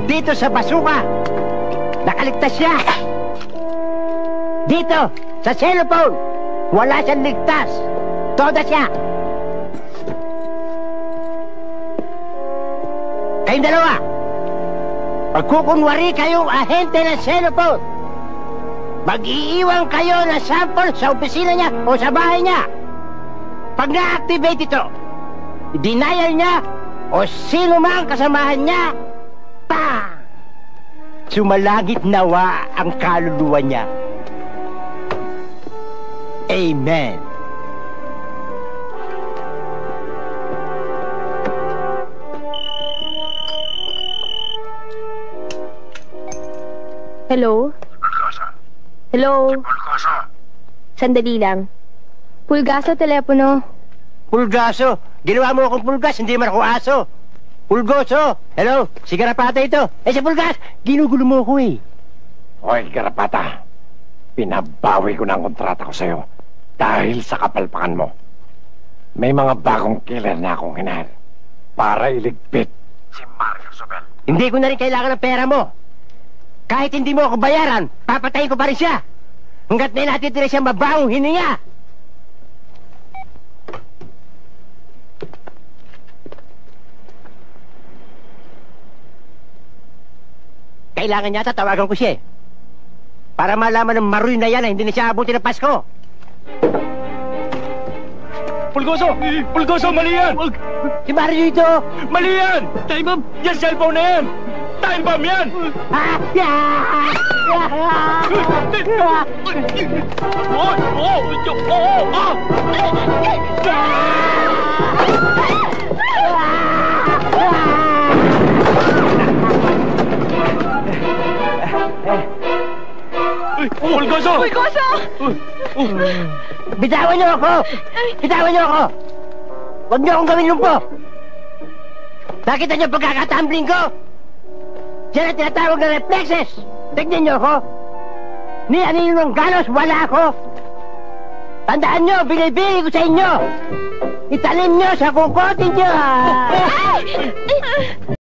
Dito sa basuka, nakaligtas siya. Dito, sa cellphone, wala siyang ligtas. Toda siya. Kayong dalawa, pagkukunwari kayong ahente ng cellphone, mag-iiwan kayo ng sample sa opisina niya o sa bahay niya. Pag na-activate ito, denial niya o sino mang kasamahan niya, sumalangit nawa ang kaluluwa niya. Amen. Hello? Hello? Pulgaso. Sandali lang. Pulgaso, telepono. Pulgaso? Ginawa mo akong pulgas, hindi man ako aso. Pulgoso! Hello? Si Garapata ito. Si Pulgas, ginugulo mo ako eh. Hoy, Garapata. Pinabawi ko na ang kontrata ko sa'yo dahil sa kapalpakan mo. May mga bagong killer na akong hinahal para iligpit si Mario Sobel. Hindi ko na rin kailangan ng pera mo. Kahit hindi mo ako bayaran, papatayin ko pa rin siya. Hanggat may natitira siyang mabawang hininga. Kailangan niya tatawagan ko siya eh. Para malaman ng maroy na yan na hindi na siya abuti ng Pasko. Pulgoso! Pulgoso, mali yan! Si Mario ito! Mali yan! Time bomb! Yan cellphone na yan! Time bomb yan! Pulgoso! Pulgoso! Bitawan niyo ako! Bitawan niyo ako! Huwag niyo akong gawin lumpo! Nakita niyo pagkakatumbling ko? Diyan ang tinatawag na reflexes! Tignan niyo ako! Ni anino ng galos, wala ako! Tandaan niyo, binibili ko sa inyo! Italim niyo sa kukotin niyo!